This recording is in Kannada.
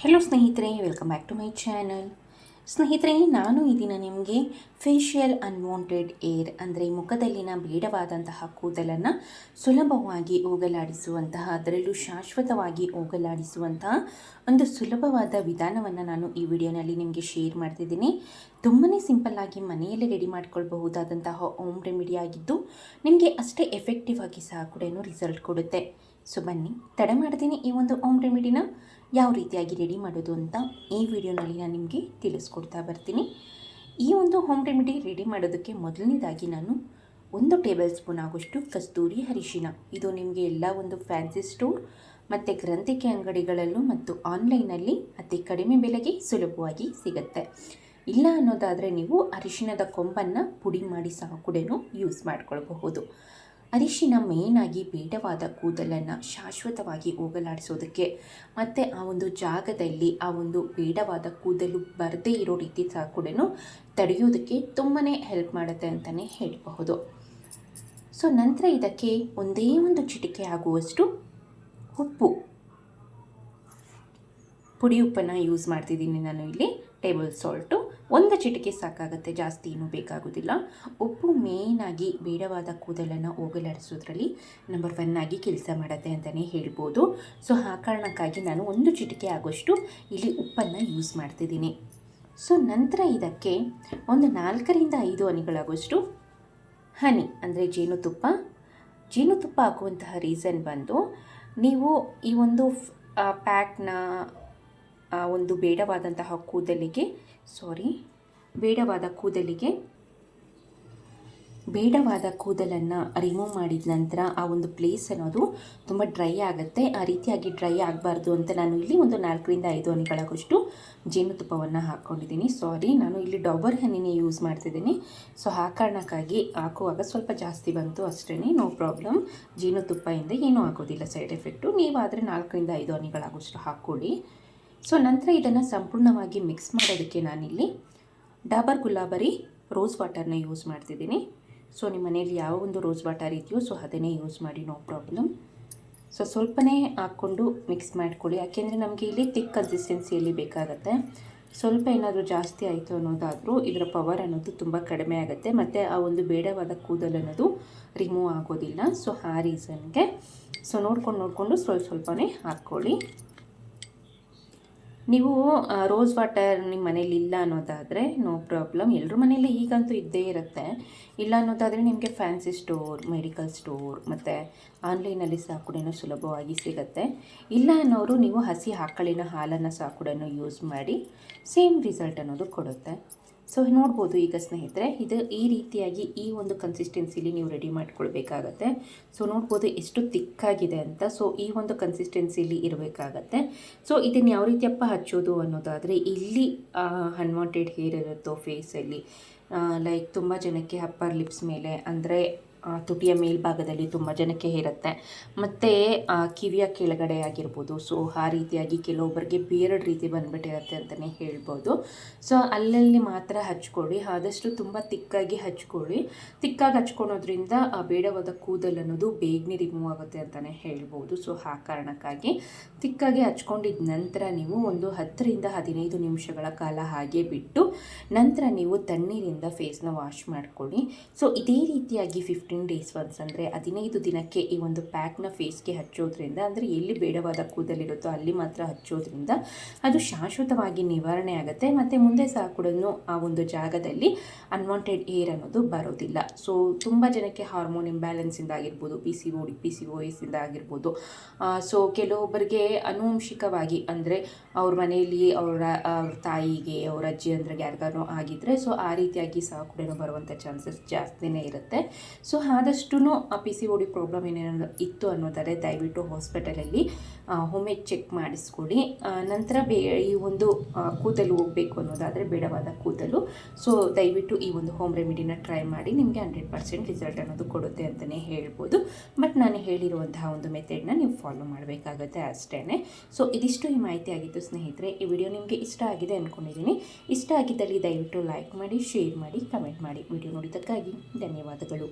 ಹೆಲೋ ಸ್ನೇಹಿತರೆ, welcome back to my channel. ಸ್ನೇಹಿತರೆ, ನಾನು ಈ ದಿನ ನಿಮಗೆ ಫೇಶಿಯಲ್ ಅನ್ವಾಂಟೆಡ್ ಏರ್ ಅಂದರೆ ಮುಖದಲ್ಲಿನ ಬೇಡವಾದಂತಹ ಕೂದಲನ್ನು ಸುಲಭವಾಗಿ ಹೋಗಲಾಡಿಸುವಂತಹ, ಅದರಲ್ಲೂ ಶಾಶ್ವತವಾಗಿ ಹೋಗಲಾಡಿಸುವಂತಹ ಒಂದು ಸುಲಭವಾದ ವಿಧಾನವನ್ನು ನಾನು ಈ ವಿಡಿಯೋನಲ್ಲಿ ನಿಮಗೆ ಶೇರ್ ಮಾಡ್ತಿದ್ದೀನಿ. ತುಂಬಾ ಸಿಂಪಲ್ಲಾಗಿ ಮನೆಯಲ್ಲೇ ರೆಡಿ ಮಾಡ್ಕೊಳ್ಬಹುದಾದಂತಹ ಹೋಮ್ ರೆಮಿಡಿ ಆಗಿದ್ದು ನಿಮಗೆ ಅಷ್ಟೇ ಎಫೆಕ್ಟಿವ್ ಆಗಿ ಸಹ ಕೂಡ ರಿಸಲ್ಟ್ ಕೊಡುತ್ತೆ. ಸೊ ಬನ್ನಿ, ತಡ ಮಾಡ್ತೀನಿ ಈ ಒಂದು ಹೋಮ್ ರೆಮಿಡಿನ ಯಾವ ರೀತಿಯಾಗಿ ರೆಡಿ ಮಾಡೋದು ಅಂತ ಈ ವಿಡಿಯೋನಲ್ಲಿ ನಾನು ನಿಮಗೆ ತಿಳಿಸ್ಕೊಡ್ತಾ ಬರ್ತೀನಿ. ಈ ಒಂದು ಹೋಮ್ ರೆಮಿಡಿ ರೆಡಿ ಮಾಡೋದಕ್ಕೆ ಮೊದಲನೇದಾಗಿ ನಾನು 1 ಟೇಬಲ್ ಸ್ಪೂನ್ ಆಗೋಷ್ಟು ಕಸ್ತೂರಿ ಅರಿಶಿನ, ಇದು ನಿಮಗೆ ಎಲ್ಲ ಒಂದು ಫ್ಯಾನ್ಸಿ ಸ್ಟೋರ್ ಮತ್ತು ಗ್ರಂಥಿಕೆ ಅಂಗಡಿಗಳಲ್ಲೂ ಮತ್ತು ಆನ್ಲೈನಲ್ಲಿ ಅತಿ ಕಡಿಮೆ ಬೆಲೆಗೆ ಸುಲಭವಾಗಿ ಸಿಗುತ್ತೆ. ಇಲ್ಲ ಅನ್ನೋದಾದರೆ ನೀವು ಅರಿಶಿಣದ ಕೊಂಬನ್ನು ಪುಡಿ ಮಾಡಿ ಸಹ ಕೂಡ ಯೂಸ್ ಮಾಡ್ಕೊಳ್ಬಹುದು. ಅರಿಶಿನ ಮೇಯ್ನಾಗಿ ಬೇಡವಾದ ಕೂದಲನ್ನು ಶಾಶ್ವತವಾಗಿ ಹೋಗಲಾಡಿಸೋದಕ್ಕೆ ಮತ್ತು ಆ ಒಂದು ಜಾಗದಲ್ಲಿ ಆ ಒಂದು ಬೇಡವಾದ ಕೂದಲು ಬರದೇ ಇರೋ ರೀತಿ ಸಹ ಕೂಡ ತಡೆಯೋದಕ್ಕೆ ತುಂಬಾ ಹೆಲ್ಪ್ ಮಾಡುತ್ತೆ ಅಂತಲೇ ಹೇಳಬಹುದು. ಸೊ ನಂತರ ಇದಕ್ಕೆ ಒಂದೇ ಒಂದು ಚಿಟಿಕೆ ಆಗುವಷ್ಟು ಉಪ್ಪು, ಪುಡಿ ಉಪ್ಪನ್ನು ಯೂಸ್ ಮಾಡ್ತಿದ್ದೀನಿ ನಾನು ಇಲ್ಲಿ. ಟೇಬಲ್ ಸಾಲ್ಟು 1 ಚಿಟಿಕೆ ಸಾಕಾಗುತ್ತೆ, ಜಾಸ್ತಿ ಏನೂ ಬೇಕಾಗೋದಿಲ್ಲ. ಉಪ್ಪು ಮೇಯ್ನಾಗಿ ಬೇಡವಾದ ಕೂದಲನ್ನು ಹೋಗಲಾಡಿಸೋದ್ರಲ್ಲಿ ನಂಬರ್ 1 ಆಗಿ ಕೆಲಸ ಮಾಡುತ್ತೆ ಅಂತಲೇ ಹೇಳ್ಬೋದು. ಸೊ ಆ ಕಾರಣಕ್ಕಾಗಿ ನಾನು 1 ಚಿಟಿಕೆ ಆಗೋಷ್ಟು ಇಲ್ಲಿ ಉಪ್ಪನ್ನು ಯೂಸ್ ಮಾಡ್ತಿದ್ದೀನಿ. ಸೊ ನಂತರ ಇದಕ್ಕೆ ಒಂದು 4ರಿಂದ 5 ಹನಿಗಳಾಗೋಷ್ಟು ಹನಿ ಅಂದರೆ ಜೇನುತುಪ್ಪ ಹಾಕುವಂತಹ ರೀಸನ್ ಬಂದು, ನೀವು ಈ ಒಂದು ಪ್ಯಾಕ್ನ ಒಂದು ಬೇಡವಾದ ಕೂದಲನ್ನು ರಿಮೂವ್ ಮಾಡಿದ ನಂತರ ಆ ಒಂದು ಪ್ಲೇಸ್ ಅನ್ನೋದು ತುಂಬ ಡ್ರೈ ಆಗುತ್ತೆ. ಆ ರೀತಿಯಾಗಿ ಡ್ರೈ ಆಗಬಾರ್ದು ಅಂತ ನಾನು ಇಲ್ಲಿ ಒಂದು 4ರಿಂದ 5 ಹನಿಗಳಾಗೋಷ್ಟು ಜೇನುತುಪ್ಪವನ್ನು ಹಾಕ್ಕೊಂಡಿದ್ದೀನಿ. ನಾನು ಇಲ್ಲಿ ಡಾಬರ್ ಹನಿನೇ ಯೂಸ್ ಮಾಡ್ತಿದ್ದೀನಿ. ಸೊ ಆ ಕಾರಣಕ್ಕಾಗಿ ಹಾಕುವಾಗ ಸ್ವಲ್ಪ ಜಾಸ್ತಿ ಬಂತು ಅಷ್ಟೇ, ನೋ ಪ್ರಾಬ್ಲಮ್. ಜೇನುತುಪ್ಪದಿಂದ ಏನೂ ಆಗೋದಿಲ್ಲ ಸೈಡ್ ಎಫೆಕ್ಟು. ನೀವಾದರೆ 4ರಿಂದ 5 ಹನಿಗಳಾಗೋಷ್ಟು ಹಾಕ್ಕೊಳ್ಳಿ. ಸೊ ನಂತರ ಇದನ್ನು ಸಂಪೂರ್ಣವಾಗಿ ಮಿಕ್ಸ್ ಮಾಡೋದಕ್ಕೆ ನಾನಿಲ್ಲಿ ಡಾಬರ್ ಗುಲಾಬರಿ ರೋಸ್ ವಾಟರ್ನ ಯೂಸ್ ಮಾಡ್ತಿದ್ದೀನಿ. ಸೊ ನಿಮ್ಮ ಮನೆಯಲ್ಲಿ ಯಾವ ಒಂದು ರೋಸ್ ವಾಟರ್ ಇದೆಯೋ ಸೊ ಅದನ್ನೇ ಯೂಸ್ ಮಾಡಿ, ನೋ ಪ್ರಾಬ್ಲಮ್. ಸೊ ಸ್ವಲ್ಪನೇ ಹಾಕ್ಕೊಂಡು ಮಿಕ್ಸ್ ಮಾಡ್ಕೊಳ್ಳಿ, ಯಾಕೆಂದರೆ ನಮಗೆ ಇಲ್ಲಿ ಥಿಕ್ ಕನ್ಸಿಸ್ಟೆನ್ಸಿಯಲ್ಲಿ ಬೇಕಾಗುತ್ತೆ. ಸ್ವಲ್ಪ ಏನಾದರೂ ಜಾಸ್ತಿ ಆಯಿತು ಅನ್ನೋದಾದರೂ ಇದರ ಪವರ್ ಅನ್ನೋದು ತುಂಬ ಕಡಿಮೆ ಆಗುತ್ತೆ ಮತ್ತು ಆ ಒಂದು ಬೇಡವಾದ ಕೂದಲು ಅನ್ನೋದು ರಿಮೂವ್ ಆಗೋದಿಲ್ಲ. ಸೊ ಆ ರೀಸನ್ಗೆ ನೋಡಿಕೊಂಡು ಸ್ವಲ್ಪನೇ ಹಾಕ್ಕೊಳ್ಳಿ. ನೀವು ರೋಸ್ ವಾಟರ್ ನಿಮ್ಮ ಮನೇಲಿ ಇಲ್ಲ ಅನ್ನೋದಾದರೆ ನೋ ಪ್ರಾಬ್ಲಮ್, ಎಲ್ಲರ ಮನೇಲಿ ಈಗಂತೂ ಇದ್ದೇ ಇರುತ್ತೆ. ಇಲ್ಲ ಅನ್ನೋದಾದರೆ ನಿಮಗೆ ಫ್ಯಾನ್ಸಿ ಸ್ಟೋರ್, ಮೆಡಿಕಲ್ ಸ್ಟೋರ್ ಮತ್ತು ಆನ್ಲೈನಲ್ಲಿ ಸಹ ಕೂಡ ಸುಲಭವಾಗಿ ಸಿಗುತ್ತೆ. ಇಲ್ಲ ಅನ್ನೋರು ನೀವು ಹಸಿ ಆಕಳಿನ ಹಾಲನ್ನು ಸಹ ಕೂಡ ಯೂಸ್ ಮಾಡಿ, ಸೇಮ್ ರಿಸಲ್ಟ್ ಅನ್ನೋದು ಕೊಡುತ್ತೆ. ಸೊ ನೋಡ್ಬೋದು ಈಗ ಸ್ನೇಹಿತರೆ, ಇದು ಈ ರೀತಿಯಾಗಿ ಈ ಒಂದು ಕನ್ಸಿಸ್ಟೆನ್ಸಿಲಿ ನೀವು ರೆಡಿ ಮಾಡ್ಕೊಳ್ಬೇಕಾಗತ್ತೆ. ಸೊ ನೋಡ್ಬೋದು ಎಷ್ಟು ತಿಕ್ಕಾಗಿದೆ ಅಂತ. ಸೊ ಈ ಒಂದು ಕನ್ಸಿಸ್ಟೆನ್ಸಿಲಿ ಇರಬೇಕಾಗತ್ತೆ. ಸೊ ಇದನ್ನು ಯಾವ ರೀತಿಯಪ್ಪ ಹಚ್ಚೋದು ಅನ್ನೋದಾದರೆ, ಇಲ್ಲಿ ಅನ್ವಾಂಟೆಡ್ ಹೇರ್ ಇರುತ್ತೋ ಫೇಸಲ್ಲಿ, ಲೈಕ್ ತುಂಬ ಜನಕ್ಕೆ ಅಪ್ಪರ್ ಲಿಪ್ಸ್ ಮೇಲೆ ಅಂದರೆ ತುಟಿಯ ಮೇಲ್ಭಾಗದಲ್ಲಿ ತುಂಬ ಜನಕ್ಕೆ ಇರುತ್ತೆ, ಮತ್ತು ಕಿವಿಯ ಕೆಳಗಡೆ ಆಗಿರ್ಬೋದು. ಸೊ ಆ ರೀತಿಯಾಗಿ ಕೆಲವೊಬ್ಬರಿಗೆ ಬೇರೆಡ್ ರೀತಿ ಬಂದುಬಿಟ್ಟಿರುತ್ತೆ ಅಂತಲೇ ಹೇಳ್ಬೋದು. ಸೊ ಅಲ್ಲಲ್ಲಿ ಮಾತ್ರ ಹಚ್ಕೊಳ್ಳಿ, ಆದಷ್ಟು ತುಂಬ ತಿಕ್ಕಾಗಿ ಹಚ್ಕೊಳ್ಳಿ. ತಿಕ್ಕಾಗಿ ಹಚ್ಕೊಳೋದ್ರಿಂದ ಆ ಬೇಡವಾದ ಕೂದಲು ಅನ್ನೋದು ಬೇಗನೆ ರಿಮೂವ್ ಆಗುತ್ತೆ ಅಂತಲೇ ಹೇಳ್ಬೋದು. ಸೊ ಆ ಕಾರಣಕ್ಕಾಗಿ ತಿಕ್ಕಾಗಿ ಹಚ್ಕೊಂಡಿದ್ದ ನಂತರ ನೀವು ಒಂದು 10ರಿಂದ 15 ನಿಮಿಷಗಳ ಕಾಲ ಹಾಗೆ ಬಿಟ್ಟು ನಂತರ ನೀವು ತಣ್ಣೀರಿಂದ ಫೇಸ್ನ ವಾಶ್ ಮಾಡ್ಕೊಳ್ಳಿ. ಸೊ ಇದೇ ರೀತಿಯಾಗಿ 15 ಡೇಸ್ ಒನ್ಸ್ ಅಂದರೆ 15 ದಿನಕ್ಕೆ ಈ ಒಂದು ಪ್ಯಾಕ್ನ ಫೇಸ್ಗೆ ಹಚ್ಚೋದ್ರಿಂದ, ಅಂದರೆ ಎಲ್ಲಿ ಬೇಡವಾದ ಕೂದಲಿರುತ್ತೋ ಅಲ್ಲಿ ಮಾತ್ರ ಹಚ್ಚೋದ್ರಿಂದ ಅದು ಶಾಶ್ವತವಾಗಿ ನಿವಾರಣೆ ಆಗುತ್ತೆ ಮತ್ತು ಮುಂದೆ ಸಹ ಕೂಡ ಆ ಒಂದು ಜಾಗದಲ್ಲಿ ಅನ್ವಾಂಟೆಡ್ ಏರ್ ಅನ್ನೋದು ಬರೋದಿಲ್ಲ. ಸೊ ತುಂಬ ಜನಕ್ಕೆ ಹಾರ್ಮೋನ್ ಇಂಬ್ಯಾಲೆನ್ಸಿಂದ ಆಗಿರ್ಬೋದು, PCOS ಇಂದ ಆಗಿರ್ಬೋದು. ಸೊ ಕೆಲವೊಬ್ಬರಿಗೆ ಆನುವಂಶಿಕವಾಗಿ ಅಂದರೆ ಅವ್ರ ಮನೆಯಲ್ಲಿ ಅವರ ತಾಯಿಗೆ, ಅವರ ಅಜ್ಜಿ ಅಂದ್ರಿಗೆ ಯಾರಿಗಾರು ಆಗಿದ್ದರೆ ಸೊ ಆ ರೀತಿಯಾಗಿ ಸಹ ಕೂಡ ಬರುವಂಥ ಚಾನ್ಸಸ್ ಜಾಸ್ತಿನೇ ಇರುತ್ತೆ. ಸೊ ಆದಷ್ಟು ಆ PCOD ಪ್ರಾಬ್ಲಮ್ ಏನೇನು ಇತ್ತು ಅನ್ನೋದಾದರೆ ದಯವಿಟ್ಟು ಹಾಸ್ಪಿಟಲಲ್ಲಿ ಒಮ್ಮೆ ಚೆಕ್ ಮಾಡಿಸ್ಕೊಳ್ಳಿ. ನಂತರ ಈ ಒಂದು ಕೂದಲು ಹೋಗಬೇಕು ಅನ್ನೋದಾದರೆ, ಬೇಡವಾದ ಕೂದಲು, ಸೊ ದಯವಿಟ್ಟು ಈ ಒಂದು ಹೋಮ್ ರೆಮಿಡಿನ ಟ್ರೈ ಮಾಡಿ. ನಿಮಗೆ 100% ರಿಸಲ್ಟ್ ಅನ್ನೋದು ಕೊಡುತ್ತೆ ಅಂತಲೇ ಹೇಳ್ಬೋದು. ಬಟ್ ನಾನು ಹೇಳಿರುವಂತಹ ಒಂದು ಮೆಥಡ್ನ ನೀವು ಫಾಲೋ ಮಾಡಬೇಕಾಗುತ್ತೆ ಅಷ್ಟೇ. ಸೊ ಇದಿಷ್ಟು ಈ ಮಾಹಿತಿ ಆಗಿತ್ತು ಸ್ನೇಹಿತರೆ. ಈ ವಿಡಿಯೋ ನಿಮಗೆ ಇಷ್ಟ ಆಗಿದೆ ಅಂದ್ಕೊಂಡಿದ್ದೀನಿ. ಇಷ್ಟ ಆಗಿದ್ದಲ್ಲಿ ದಯವಿಟ್ಟು ಲೈಕ್ ಮಾಡಿ, ಶೇರ್ ಮಾಡಿ, ಕಮೆಂಟ್ ಮಾಡಿ. ವಿಡಿಯೋ ನೋಡಿದ್ದಕ್ಕಾಗಿ ಧನ್ಯವಾದಗಳು.